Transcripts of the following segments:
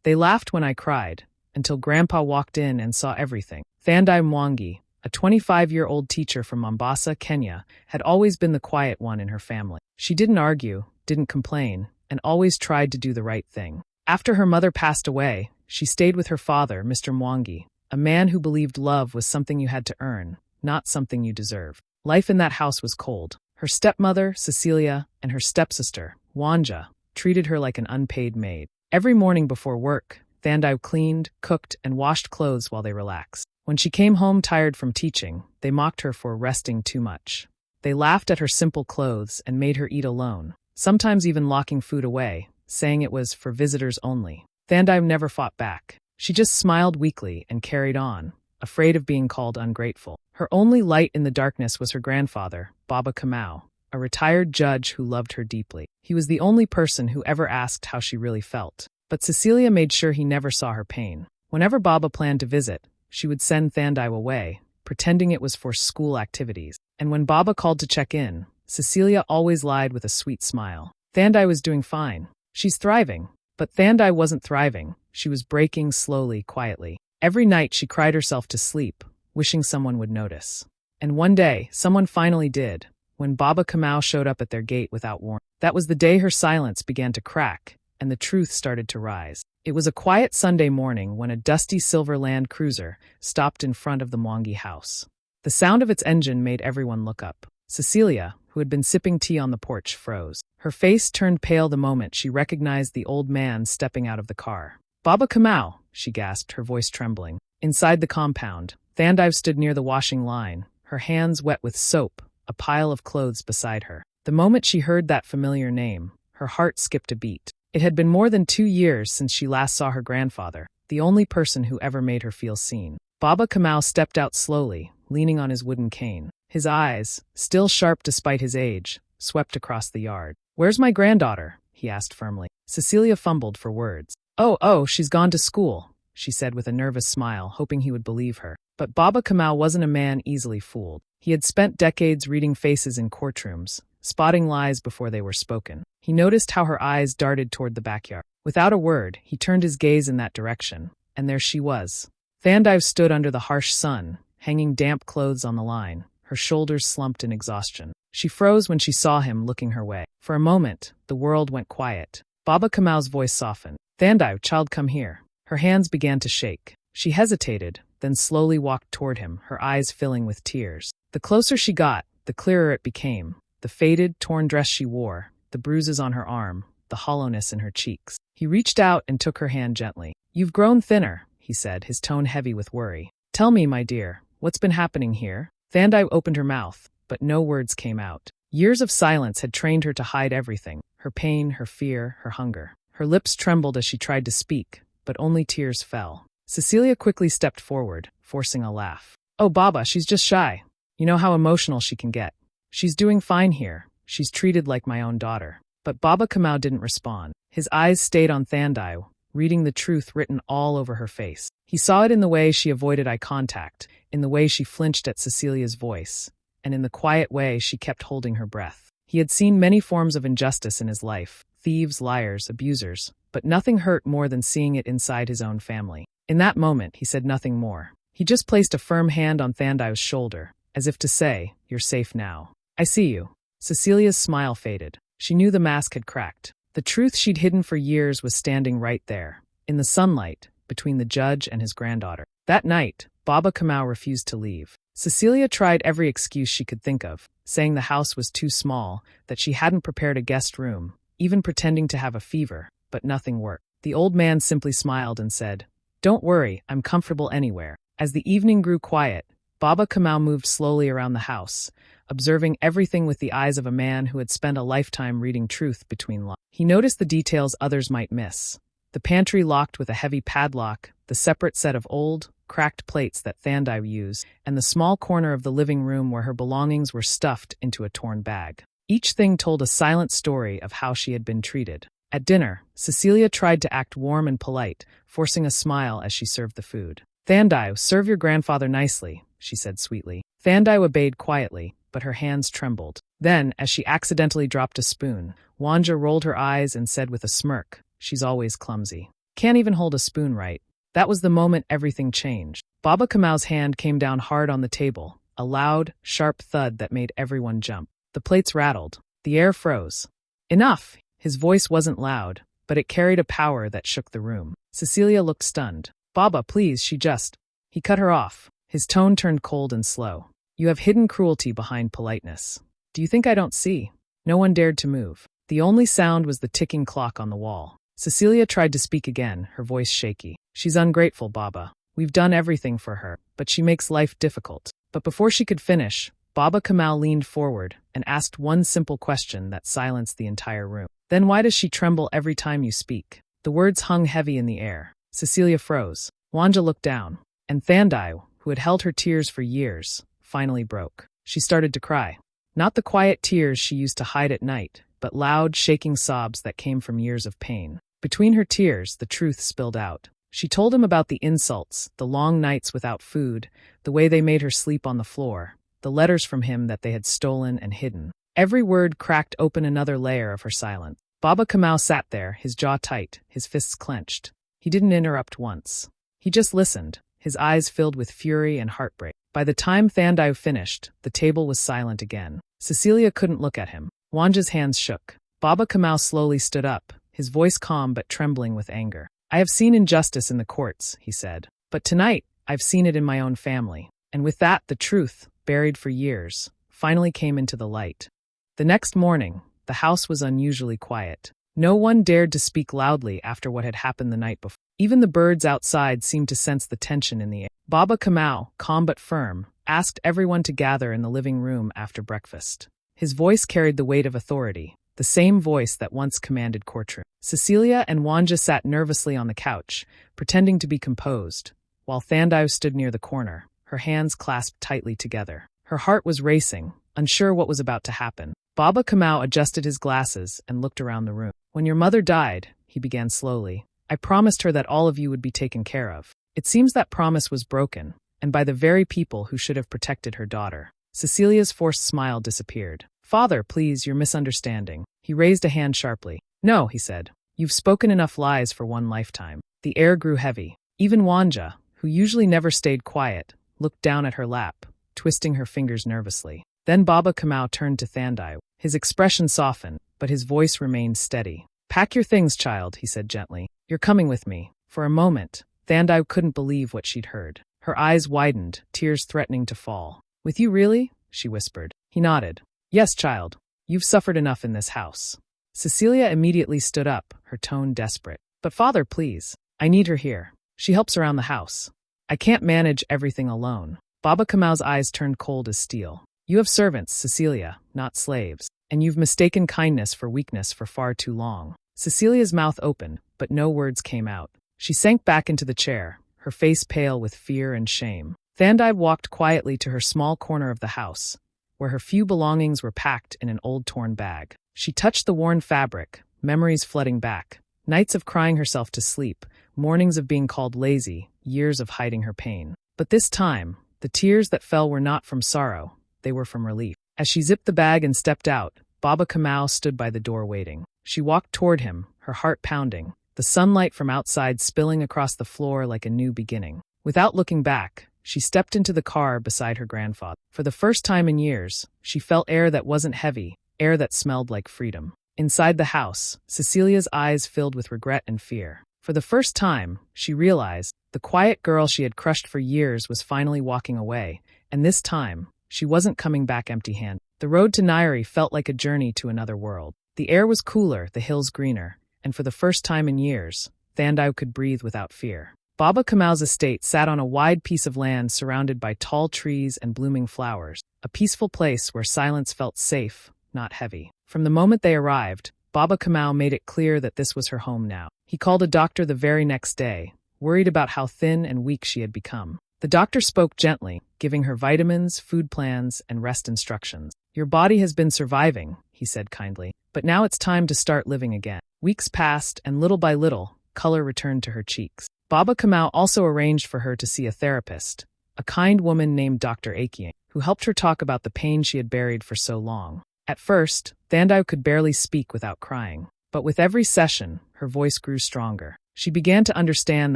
They laughed when I cried, until Grandpa walked in and saw everything. Thandai Mwangi, a 25-year-old teacher from Mombasa, Kenya, had always been the quiet one in her family. She didn't argue, didn't complain, and always tried to do the right thing. After her mother passed away, she stayed with her father, Mr. Mwangi, a man who believed love was something you had to earn, not something you deserved. Life in that house was cold. Her stepmother, Cecilia, and her stepsister, Wanja, treated her like an unpaid maid. Every morning before work, Thandai cleaned, cooked, and washed clothes while they relaxed. When she came home tired from teaching, they mocked her for resting too much. They laughed at her simple clothes and made her eat alone, sometimes even locking food away, saying it was for visitors only. Thandai never fought back. She just smiled weakly and carried on, afraid of being called ungrateful. Her only light in the darkness was her grandfather, Baba Kamau, a retired judge who loved her deeply. He was the only person who ever asked how she really felt. But Cecilia made sure he never saw her pain. Whenever Baba planned to visit, she would send Thandai away, pretending it was for school activities. And when Baba called to check in, Cecilia always lied with a sweet smile. Thandai was doing fine. She's thriving. But Thandai wasn't thriving. She was breaking slowly, quietly. Every night she cried herself to sleep, wishing someone would notice. And one day, someone finally did, when Baba Kamau showed up at their gate without warning. That was the day her silence began to crack, and the truth started to rise. It was a quiet Sunday morning when a dusty silver Land Cruiser stopped in front of the Mwangi house. The sound of its engine made everyone look up. Cecilia, who had been sipping tea on the porch, froze. Her face turned pale the moment she recognized the old man stepping out of the car. "Baba Kamau," she gasped, her voice trembling. Inside the compound, Thandai stood near the washing line, her hands wet with soap, a pile of clothes beside her. The moment she heard that familiar name, her heart skipped a beat. It had been more than 2 years since she last saw her grandfather, the only person who ever made her feel seen. Baba Kamau stepped out slowly, leaning on his wooden cane. His eyes, still sharp despite his age, swept across the yard. "Where's my granddaughter?" he asked firmly. Cecilia fumbled for words. Oh, she's gone to school," she said with a nervous smile, hoping he would believe her. But Baba Kamau wasn't a man easily fooled. He had spent decades reading faces in courtrooms, spotting lies before they were spoken. He noticed how her eyes darted toward the backyard. Without a word, he turned his gaze in that direction, and there she was. Thandai stood under the harsh sun, hanging damp clothes on the line, her shoulders slumped in exhaustion. She froze when she saw him looking her way. For a moment, the world went quiet. Baba Kamau's voice softened. "Thandai, child, come here." Her hands began to shake. She hesitated, then slowly walked toward him, her eyes filling with tears. The closer she got, the clearer it became. The faded, torn dress she wore, the bruises on her arm, the hollowness in her cheeks. He reached out and took her hand gently. "You've grown thinner," he said, his tone heavy with worry. "Tell me, my dear, what's been happening here?" Thandai opened her mouth, but no words came out. Years of silence had trained her to hide everything, her pain, her fear, her hunger. Her lips trembled as she tried to speak, but only tears fell. Cecilia quickly stepped forward, forcing a laugh. "Oh, Baba, she's just shy. You know how emotional she can get. She's doing fine here. She's treated like my own daughter." But Baba Kamau didn't respond. His eyes stayed on Thandai, reading the truth written all over her face. He saw it in the way she avoided eye contact, in the way she flinched at Cecilia's voice, and in the quiet way she kept holding her breath. He had seen many forms of injustice in his life, thieves, liars, abusers, but nothing hurt more than seeing it inside his own family. In that moment, he said nothing more. He just placed a firm hand on Thandai's shoulder, as if to say, "You're safe now. I see you." Cecilia's smile faded. She knew the mask had cracked. The truth she'd hidden for years was standing right there, in the sunlight, between the judge and his granddaughter. That night, Baba Kamau refused to leave. Cecilia tried every excuse she could think of, saying the house was too small, that she hadn't prepared a guest room, even pretending to have a fever, but nothing worked. The old man simply smiled and said, "Don't worry, I'm comfortable anywhere." As the evening grew quiet, Baba Kamau moved slowly around the house, observing everything with the eyes of a man who had spent a lifetime reading truth between lines. He noticed the details others might miss. The pantry locked with a heavy padlock, the separate set of old, cracked plates that Thandai used, and the small corner of the living room where her belongings were stuffed into a torn bag. Each thing told a silent story of how she had been treated. At dinner, Cecilia tried to act warm and polite, forcing a smile as she served the food. "Thandai, serve your grandfather nicely," she said sweetly. Thandai obeyed quietly, but her hands trembled. Then, as she accidentally dropped a spoon, Wanja rolled her eyes and said with a smirk, "She's always clumsy." can't even hold a spoon right. That was the moment everything changed. Baba Kamau's hand came down hard on the table, a loud, sharp thud that made everyone jump. The plates rattled. The air froze. Enough! His voice wasn't loud, but it carried a power that shook the room. Cecilia looked stunned. Baba, please, He cut her off. His tone turned cold and slow. You have hidden cruelty behind politeness. Do you think I don't see? No one dared to move. The only sound was the ticking clock on the wall. Cecilia tried to speak again, her voice shaky. She's ungrateful, Baba. We've done everything for her, but she makes life difficult. But before she could finish, Baba Kamal leaned forward and asked one simple question that silenced the entire room. Then why does she tremble every time you speak? The words hung heavy in the air. Cecilia froze. Wanja looked down, and Thandai, who had held her tears for years, finally broke. She started to cry. Not the quiet tears she used to hide at night, but loud, shaking sobs that came from years of pain. Between her tears, the truth spilled out. She told him about the insults, the long nights without food, the way they made her sleep on the floor, the letters from him that they had stolen and hidden. Every word cracked open another layer of her silence. Baba Kamal sat there, his jaw tight, his fists clenched. He didn't interrupt once. He just listened, his eyes filled with fury and heartbreak. By the time Thandai finished, the table was silent again. Cecilia couldn't look at him. Wanja's hands shook. Baba Kamal slowly stood up, his voice calm but trembling with anger. I have seen injustice in the courts, he said. But tonight, I've seen it in my own family. And with that, the truth, buried for years, finally came into the light. The next morning, the house was unusually quiet. No one dared to speak loudly after what had happened the night before. Even the birds outside seemed to sense the tension in the air. Baba Kamal, calm but firm, asked everyone to gather in the living room after breakfast. His voice carried the weight of authority, the same voice that once commanded courtroom. Cecilia and Wanja sat nervously on the couch, pretending to be composed, while Thandai stood near the corner, her hands clasped tightly together. Her heart was racing, unsure what was about to happen. Baba Kamal adjusted his glasses and looked around the room. When your mother died, he began slowly, I promised her that all of you would be taken care of. It seems that promise was broken, and by the very people who should have protected her daughter. Cecilia's forced smile disappeared. Father, please, you're misunderstanding. He raised a hand sharply. No, he said. You've spoken enough lies for one lifetime. The air grew heavy. Even Wanja, who usually never stayed quiet, looked down at her lap, twisting her fingers nervously. Then Baba Kamal turned to Thandai. His expression softened, but his voice remained steady. Pack your things, child, he said gently. You're coming with me. For a moment, Thandai couldn't believe what she'd heard. Her eyes widened, tears threatening to fall. With you, really? She whispered. He nodded. Yes, child. You've suffered enough in this house. Cecilia immediately stood up, her tone desperate. But father, please. I need her here. She helps around the house. I can't manage everything alone. Baba Kamal's eyes turned cold as steel. You have servants, Cecilia, not slaves. And you've mistaken kindness for weakness for far too long. Cecilia's mouth opened, but no words came out. She sank back into the chair, her face pale with fear and shame. Thandai walked quietly to her small corner of the house, where her few belongings were packed in an old torn bag. She touched the worn fabric, memories flooding back. Nights of crying herself to sleep, mornings of being called lazy, years of hiding her pain. But this time, the tears that fell were not from sorrow, they were from relief. As she zipped the bag and stepped out, Baba Kamal stood by the door waiting. She walked toward him, her heart pounding, the sunlight from outside spilling across the floor like a new beginning. Without looking back, she stepped into the car beside her grandfather. For the first time in years, she felt air that wasn't heavy, air that smelled like freedom. Inside the house, Cecilia's eyes filled with regret and fear. For the first time, she realized the quiet girl she had crushed for years was finally walking away, and this time, she wasn't coming back empty-handed. The road to Nairi felt like a journey to another world. The air was cooler, the hills greener, and for the first time in years, Thandai could breathe without fear. Baba Kamal's estate sat on a wide piece of land surrounded by tall trees and blooming flowers, a peaceful place where silence felt safe, not heavy. From the moment they arrived, Baba Kamal made it clear that this was her home now. He called a doctor the very next day, worried about how thin and weak she had become. The doctor spoke gently, giving her vitamins, food plans, and rest instructions. Your body has been surviving, he said kindly, but now it's time to start living again. Weeks passed, and little by little, color returned to her cheeks. Baba Kamal also arranged for her to see a therapist, a kind woman named Dr. Akian, who helped her talk about the pain she had buried for so long. At first, Thandai could barely speak without crying, but with every session, her voice grew stronger. She began to understand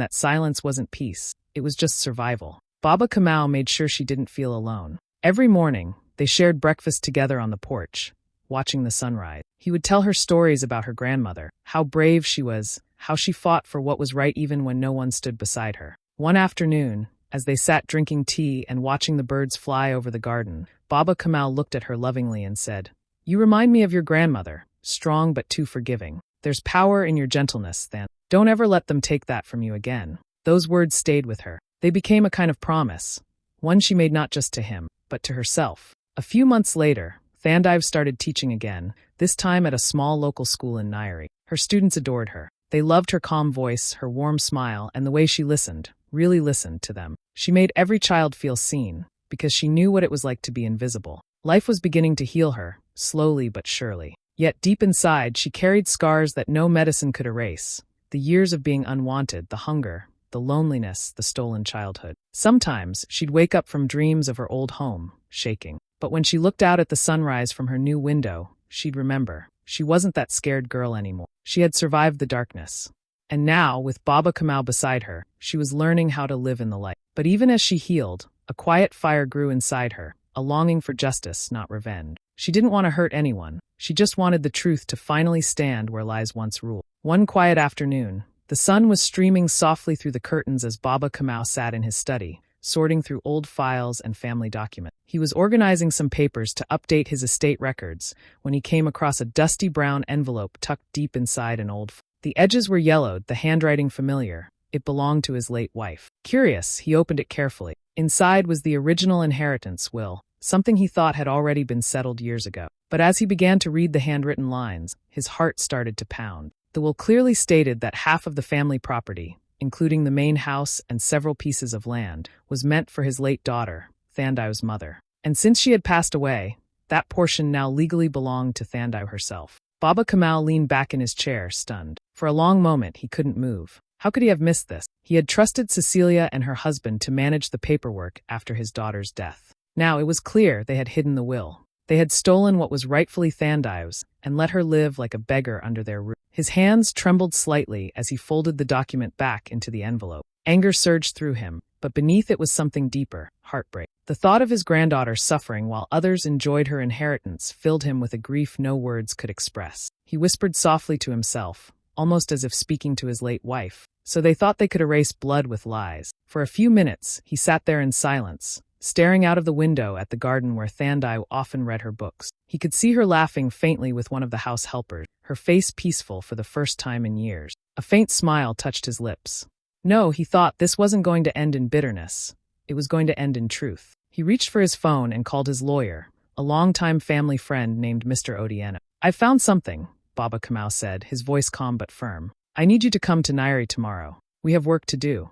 that silence wasn't peace, it was just survival. Baba Kamau made sure she didn't feel alone. Every morning, they shared breakfast together on the porch, watching the sunrise. He would tell her stories about her grandmother, how brave she was, how she fought for what was right even when no one stood beside her. One afternoon, as they sat drinking tea and watching the birds fly over the garden, Baba Kamau looked at her lovingly and said, "You remind me of your grandmother, strong but too forgiving. There's power in your gentleness, then. Don't ever let them take that from you again." Those words stayed with her. They became a kind of promise, one she made not just to him, but to herself. A few months later, Thandai started teaching again, this time at a small local school in Nairi. Her students adored her. They loved her calm voice, her warm smile, and the way she listened, really listened to them. She made every child feel seen, because she knew what it was like to be invisible. Life was beginning to heal her, slowly but surely. Yet deep inside, she carried scars that no medicine could erase. The years of being unwanted, the hunger, the loneliness, the stolen childhood. Sometimes, she'd wake up from dreams of her old home, shaking. But when she looked out at the sunrise from her new window, she'd remember. She wasn't that scared girl anymore. She had survived the darkness. And now, with Baba Kamau beside her, she was learning how to live in the light. But even as she healed, a quiet fire grew inside her, a longing for justice, not revenge. She didn't want to hurt anyone. She just wanted the truth to finally stand where lies once ruled. One quiet afternoon, the sun was streaming softly through the curtains as Baba Kamau sat in his study, sorting through old files and family documents. He was organizing some papers to update his estate records when he came across a dusty brown envelope tucked deep inside an old file. The edges were yellowed, the handwriting familiar. It belonged to his late wife. Curious, he opened it carefully. Inside was the original inheritance will, something he thought had already been settled years ago. But as he began to read the handwritten lines, his heart started to pound. The will clearly stated that half of the family property, including the main house and several pieces of land, was meant for his late daughter, Thandai's mother. And since she had passed away, that portion now legally belonged to Thandai herself. Baba Kamau leaned back in his chair, stunned. For a long moment, he couldn't move. How could he have missed this? He had trusted Cecilia and her husband to manage the paperwork after his daughter's death. Now it was clear they had hidden the will. They had stolen what was rightfully Thandai's and let her live like a beggar under their roof. His hands trembled slightly as he folded the document back into the envelope. Anger surged through him, but beneath it was something deeper, heartbreak. The thought of his granddaughter suffering while others enjoyed her inheritance filled him with a grief no words could express. He whispered softly to himself, almost as if speaking to his late wife. So they thought they could erase blood with lies. For a few minutes, he sat there in silence, staring out of the window at the garden where Thandai often read her books. He could see her laughing faintly with one of the house helpers, her face peaceful for the first time in years. A faint smile touched his lips. No, he thought this wasn't going to end in bitterness. It was going to end in truth. He reached for his phone and called his lawyer, a longtime family friend named Mr. Odieno. "I've found something," Baba Kamau said, his voice calm but firm. "I need you to come to Nairi tomorrow. We have work to do."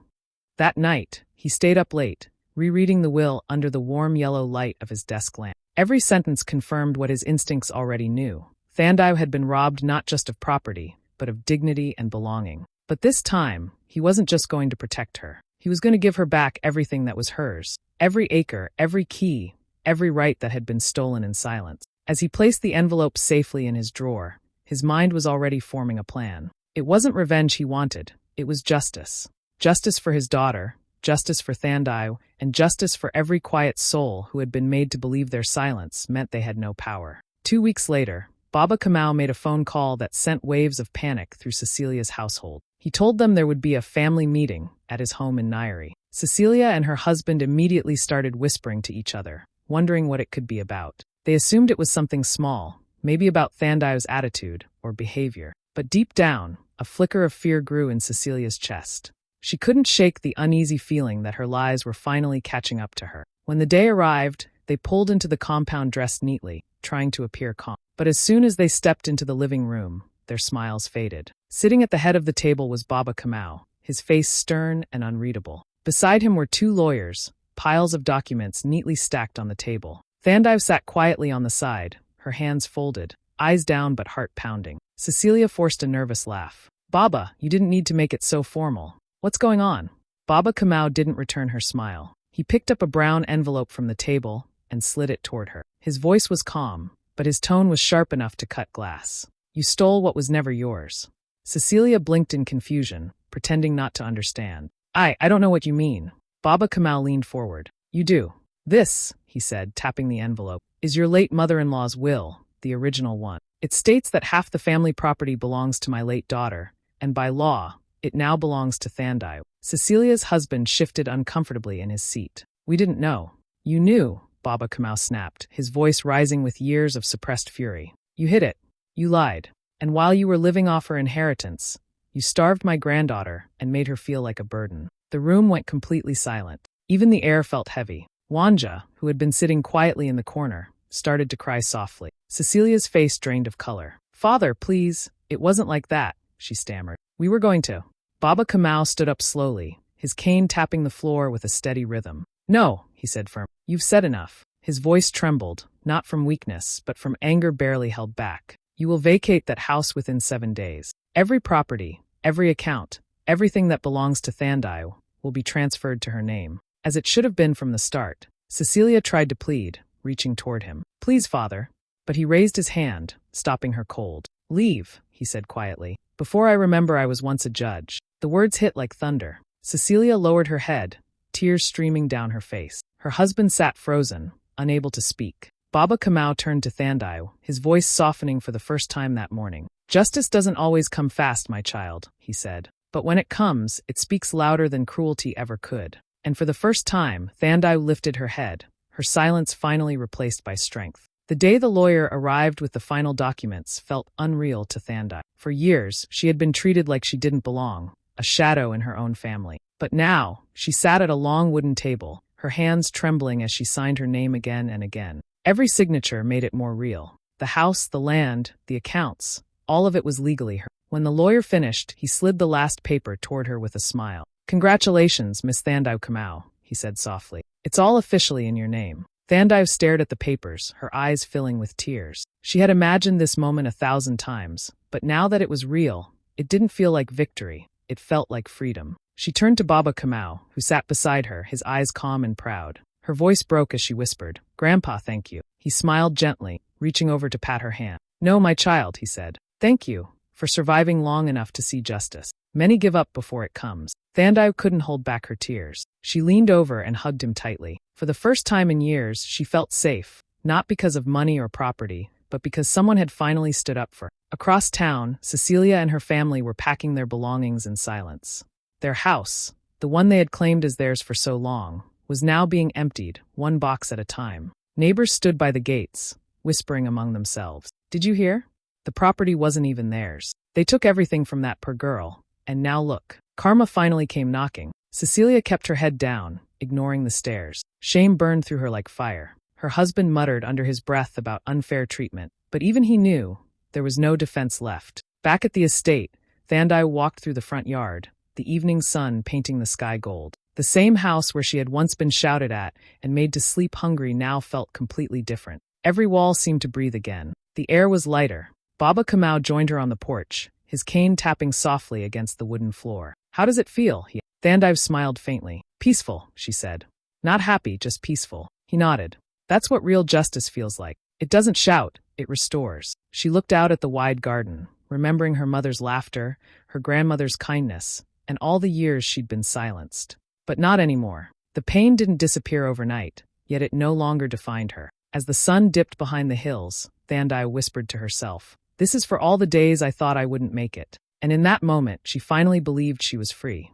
That night, he stayed up late, rereading the will under the warm yellow light of his desk lamp. Every sentence confirmed what his instincts already knew. Thandai had been robbed not just of property, but of dignity and belonging. But this time, he wasn't just going to protect her. He was going to give her back everything that was hers. Every acre, every key, every right that had been stolen in silence. As he placed the envelope safely in his drawer, his mind was already forming a plan. It wasn't revenge he wanted, it was justice. Justice for his daughter, justice for Thandai, and justice for every quiet soul who had been made to believe their silence meant they had no power. 2 weeks later, Baba Kamau made a phone call that sent waves of panic through Cecilia's household. He told them there would be a family meeting at his home in Nairi. Cecilia and her husband immediately started whispering to each other, wondering what it could be about. They assumed it was something small, maybe about Thandai's attitude or behavior. But deep down, a flicker of fear grew in Cecilia's chest. She couldn't shake the uneasy feeling that her lies were finally catching up to her. When the day arrived, they pulled into the compound dressed neatly, trying to appear calm. But as soon as they stepped into the living room, their smiles faded. Sitting at the head of the table was Baba Kamau, his face stern and unreadable. Beside him were 2 lawyers, piles of documents neatly stacked on the table. Thandai sat quietly on the side, her hands folded, eyes down but heart pounding. Cecilia forced a nervous laugh. "Baba, you didn't need to make it so formal. What's going on?" Baba Kamau didn't return her smile. He picked up a brown envelope from the table and slid it toward her. His voice was calm, but his tone was sharp enough to cut glass. "You stole what was never yours." Cecilia blinked in confusion, pretending not to understand. I don't know what you mean. Baba Kamal leaned forward. You do. This, he said, tapping the envelope, is your late mother-in-law's will, the original one. It states that half the family property belongs to my late daughter, and by law, it now belongs to Thandai. Cecilia's husband shifted uncomfortably in his seat. We didn't know. You knew, Baba Kamal snapped, his voice rising with years of suppressed fury. You hid it. You lied. And while you were living off her inheritance, you starved my granddaughter and made her feel like a burden. The room went completely silent. Even the air felt heavy. Wanja, who had been sitting quietly in the corner, started to cry softly. Cecilia's face drained of color. Father, please. It wasn't like that, she stammered. We were going to. Baba Kamal stood up slowly, his cane tapping the floor with a steady rhythm. No, he said firmly. You've said enough. His voice trembled, not from weakness, but from anger barely held back. You will vacate that house within 7 days. Every property, every account, everything that belongs to Thandai will be transferred to her name, as it should have been from the start. Cecilia tried to plead, reaching toward him. Please, father. But he raised his hand, stopping her cold. Leave, he said quietly. Before I remember I was once a judge. The words hit like thunder. Cecilia lowered her head, tears streaming down her face. Her husband sat frozen, unable to speak. Baba Kamal turned to Thandai, his voice softening for the first time that morning. Justice doesn't always come fast, my child, he said. But when it comes, it speaks louder than cruelty ever could. And for the first time, Thandai lifted her head, her silence finally replaced by strength. The day the lawyer arrived with the final documents felt unreal to Thandai. For years, she had been treated like she didn't belong, a shadow in her own family. But now, she sat at a long wooden table, her hands trembling as she signed her name again and again. Every signature made it more real. The house, the land, the accounts, all of it was legally hers. When the lawyer finished, he slid the last paper toward her with a smile. Congratulations, Miss Thandai Kamau, he said softly. It's all officially in your name. Thandai stared at the papers, her eyes filling with tears. She had imagined this moment 1,000 times, but now that it was real, it didn't feel like victory. It felt like freedom. She turned to Baba Kamau, who sat beside her, his eyes calm and proud. Her voice broke as she whispered, Grandpa, thank you. He smiled gently, reaching over to pat her hand. No, my child, he said. Thank you for surviving long enough to see justice. Many give up before it comes. Thandai couldn't hold back her tears. She leaned over and hugged him tightly. For the first time in years, she felt safe, not because of money or property, but because someone had finally stood up for her. Across town, Cecilia and her family were packing their belongings in silence. Their house, the one they had claimed as theirs for so long, was now being emptied, one box at a time. Neighbors stood by the gates, whispering among themselves. Did you hear? The property wasn't even theirs. They took everything from that poor girl, and now look. Karma finally came knocking. Cecilia kept her head down, ignoring the stares. Shame burned through her like fire. Her husband muttered under his breath about unfair treatment, but even he knew there was no defense left. Back at the estate, Thandai walked through the front yard, the evening sun painting the sky gold. The same house where she had once been shouted at and made to sleep hungry now felt completely different. Every wall seemed to breathe again. The air was lighter. Baba Kamau joined her on the porch, his cane tapping softly against the wooden floor. How does it feel? Thandai smiled faintly. Peaceful, she said. Not happy, just peaceful. He nodded. That's what real justice feels like. It doesn't shout, it restores. She looked out at the wide garden, remembering her mother's laughter, her grandmother's kindness, and all the years she'd been silenced. But not anymore. The pain didn't disappear overnight, yet it no longer defined her. As the sun dipped behind the hills, Thandai whispered to herself, This is for all the days I thought I wouldn't make it. And in that moment, she finally believed she was free.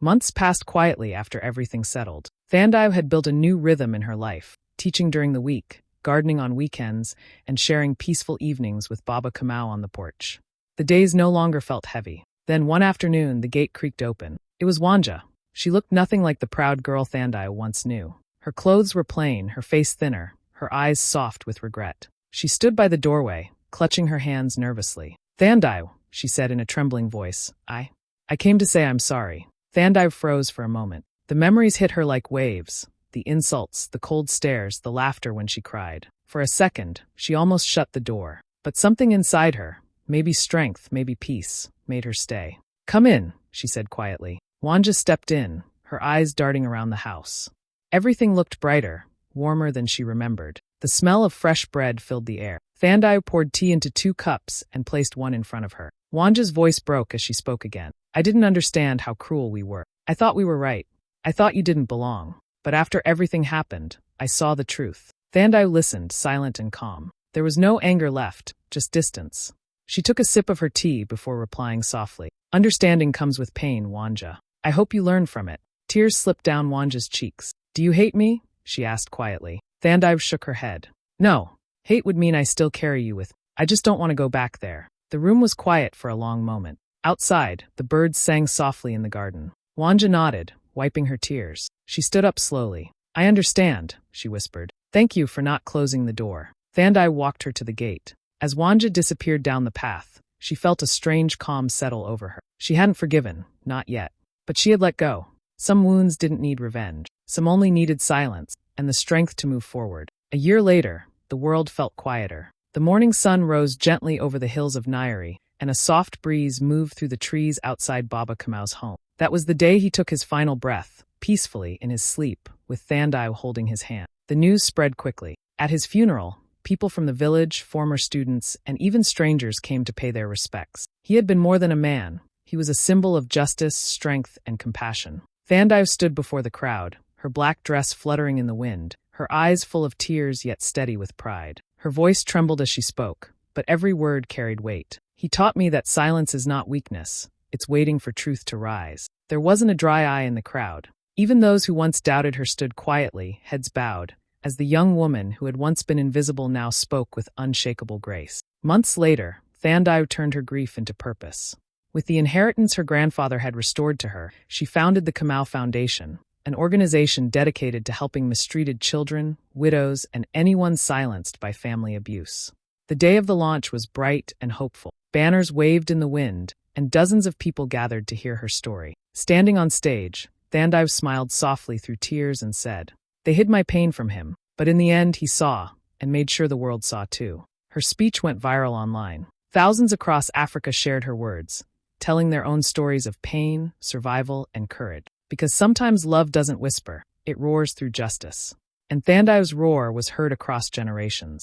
Months passed quietly after everything settled. Thandai had built a new rhythm in her life, teaching during the week, gardening on weekends, and sharing peaceful evenings with Baba Kamau on the porch. The days no longer felt heavy. Then one afternoon, the gate creaked open. It was Wanja. She looked nothing like the proud girl Thandai once knew. Her clothes were plain, her face thinner, her eyes soft with regret. She stood by the doorway, clutching her hands nervously. Thandai, she said in a trembling voice, I came to say I'm sorry. Thandai froze for a moment. The memories hit her like waves, the insults, the cold stares, the laughter when she cried. For a second, she almost shut the door. But something inside her, maybe strength, maybe peace, made her stay. Come in, she said quietly. Wanja stepped in, her eyes darting around the house. Everything looked brighter, warmer than she remembered. The smell of fresh bread filled the air. Thandai poured tea into 2 cups and placed one in front of her. Wanja's voice broke as she spoke again. I didn't understand how cruel we were. I thought we were right. I thought you didn't belong. But after everything happened, I saw the truth. Thandai listened, silent and calm. There was no anger left, just distance. She took a sip of her tea before replying softly. Understanding comes with pain, Wanja. I hope you learn from it. Tears slipped down Wanja's cheeks. Do you hate me? She asked quietly. Thandai shook her head. No. Hate would mean I still carry you with me. I just don't want to go back there. The room was quiet for a long moment. Outside, the birds sang softly in the garden. Wanja nodded, wiping her tears. She stood up slowly. I understand, she whispered. Thank you for not closing the door. Thandai walked her to the gate. As Wanja disappeared down the path, she felt a strange calm settle over her. She hadn't forgiven, not yet. But she had let go. Some wounds didn't need revenge. Some only needed silence and the strength to move forward. A year later, the world felt quieter. The morning sun rose gently over the hills of Nairi, and a soft breeze moved through the trees outside Baba Kamau's home. That was the day he took his final breath, peacefully in his sleep, with Thandai holding his hand. The news spread quickly. At his funeral, people from the village, former students, and even strangers came to pay their respects. He had been more than a man. He was a symbol of justice, strength, and compassion. Thandai stood before the crowd, her black dress fluttering in the wind, her eyes full of tears yet steady with pride. Her voice trembled as she spoke, but every word carried weight. He taught me that silence is not weakness. It's waiting for truth to rise. There wasn't a dry eye in the crowd. Even those who once doubted her stood quietly, heads bowed, as the young woman who had once been invisible now spoke with unshakable grace. Months later, Thandai turned her grief into purpose. With the inheritance her grandfather had restored to her, she founded the Kamau Foundation, an organization dedicated to helping mistreated children, widows, and anyone silenced by family abuse. The day of the launch was bright and hopeful. Banners waved in the wind, and dozens of people gathered to hear her story. Standing on stage, Thandai smiled softly through tears and said, They hid my pain from him, but in the end he saw, and made sure the world saw too. Her speech went viral online. Thousands across Africa shared her words, telling their own stories of pain, survival, and courage. Because sometimes love doesn't whisper, it roars through justice. And Thandai's roar was heard across generations.